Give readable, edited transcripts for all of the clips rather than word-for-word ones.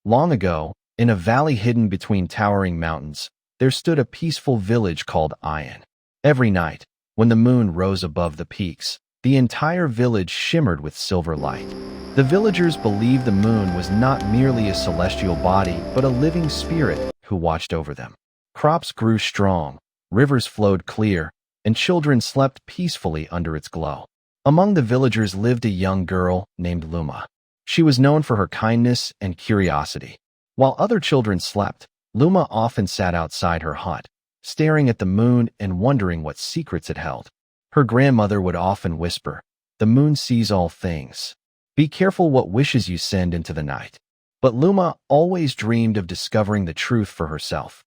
Long ago, in a valley hidden between towering mountains, there stood a peaceful village called Ion. Every night, when the moon rose above the peaks, the entire village shimmered with silver light. The villagers believed the moon was not merely a celestial body, but a living spirit who watched over them. Crops grew strong, rivers flowed clear, and children slept peacefully under its glow. Among the villagers lived a young girl named Luma. She was known for her kindness and curiosity. While other children slept, Luma often sat outside her hut, staring at the moon and wondering what secrets it held. Her grandmother would often whisper, "The moon sees all things. Be careful what wishes you send into the night." But Luma always dreamed of discovering the truth for herself.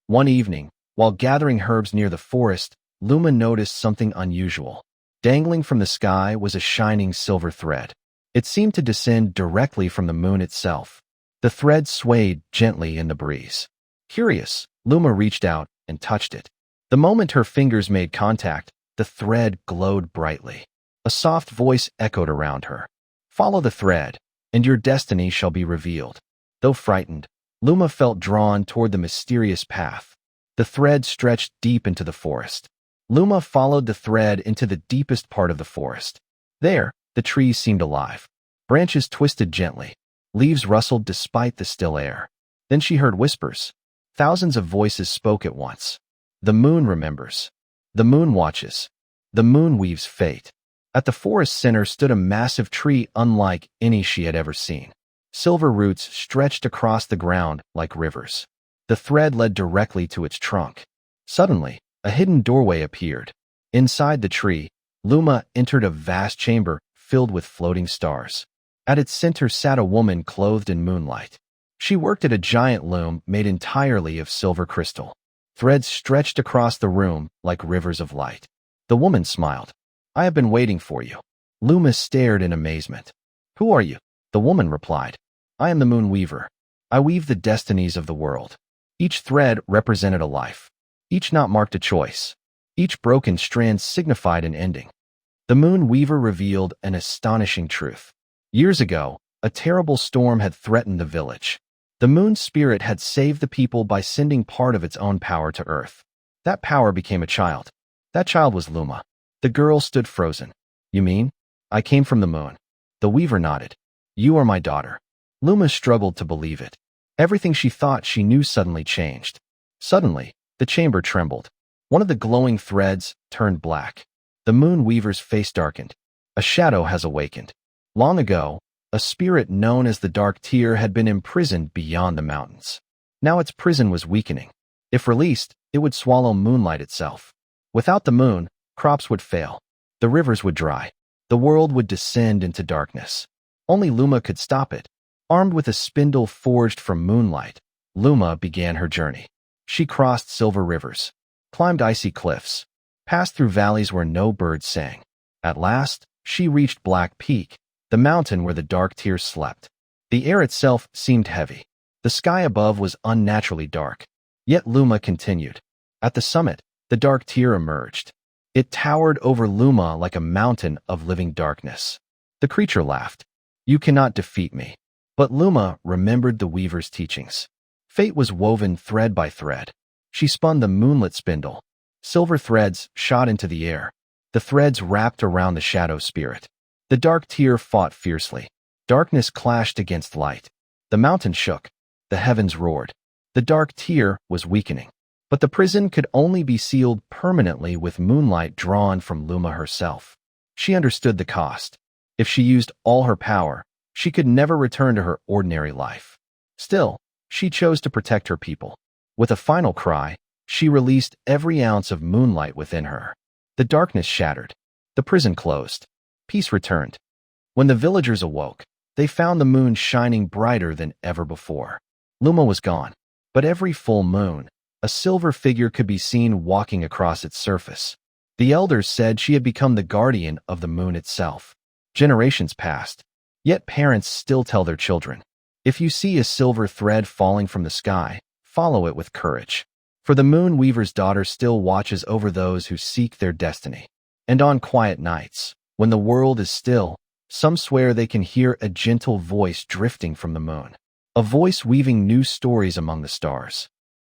One evening, while gathering herbs near the forest, Luma noticed something unusual. Dangling from the sky was a shining silver thread. It seemed to descend directly from the moon itself. The thread swayed gently in the breeze. Curious, Luma reached out and touched it. The moment her fingers made contact, the thread glowed brightly. A soft voice echoed around her. "Follow the thread, and your destiny shall be revealed." Though frightened, Luma felt drawn toward the mysterious path. The thread stretched deep into the forest. Luma followed the thread into the deepest part of the forest. There, the trees seemed alive. Branches twisted gently. Leaves rustled despite the still air. Then she heard whispers. Thousands of voices spoke at once. The moon remembers. The moon watches. The moon weaves fate. At the forest center stood a massive tree unlike any she had ever seen. Silver roots stretched across the ground like rivers. The thread led directly to its trunk. Suddenly, a hidden doorway appeared. Inside the tree, Luma entered a vast chamber filled with floating stars. At its center sat a woman clothed in moonlight. She worked at a giant loom made entirely of silver crystal. Threads stretched across the room like rivers of light. The woman smiled. "I have been waiting for you." Luma stared in amazement. "Who are you?" The woman replied. "I am the moon weaver. I weave the destinies of the world." Each thread represented a life. Each knot marked a choice. Each broken strand signified an ending. The moon weaver revealed an astonishing truth. Years ago, a terrible storm had threatened the village. The moon spirit had saved the people by sending part of its own power to Earth. That power became a child. That child was Luma. The girl stood frozen. "You mean? I came from the moon." The weaver nodded. "You are my daughter." Luma struggled to believe it. Everything she thought she knew suddenly changed. Suddenly, the chamber trembled. One of the glowing threads turned black. The moon weaver's face darkened. "A shadow has awakened." Long ago, a spirit known as the Dark Tear had been imprisoned beyond the mountains. Now its prison was weakening. If released, it would swallow moonlight itself. Without the moon, crops would fail. The rivers would dry. The world would descend into darkness. Only Luma could stop it. Armed with a spindle forged from moonlight, Luma began her journey. She crossed silver rivers, climbed icy cliffs, passed through valleys where no birds sang. At last, she reached Black Peak, the mountain where the Dark Tear slept. The air itself seemed heavy. The sky above was unnaturally dark. Yet Luma continued. At the summit, the Dark Tear emerged. It towered over Luma like a mountain of living darkness. The creature laughed. "You cannot defeat me." But Luma remembered the weaver's teachings. Fate was woven thread by thread. She spun the moonlit spindle. Silver threads shot into the air. The threads wrapped around the shadow spirit. The Dark Tear fought fiercely. Darkness clashed against light. The mountain shook. The heavens roared. The Dark Tear was weakening. But the prison could only be sealed permanently with moonlight drawn from Luma herself. She understood the cost. If she used all her power, she could never return to her ordinary life. Still, she chose to protect her people. With a final cry, she released every ounce of moonlight within her. The darkness shattered. The prison closed. Peace returned. When the villagers awoke, they found the moon shining brighter than ever before. Luma was gone, but every full moon, a silver figure could be seen walking across its surface. The elders said she had become the guardian of the moon itself. Generations passed, yet parents still tell their children, if you see a silver thread falling from the sky, follow it with courage. For the moon weaver's daughter still watches over those who seek their destiny. And on quiet nights, when the world is still, some swear they can hear a gentle voice drifting from the moon. a voice weaving new stories among the stars.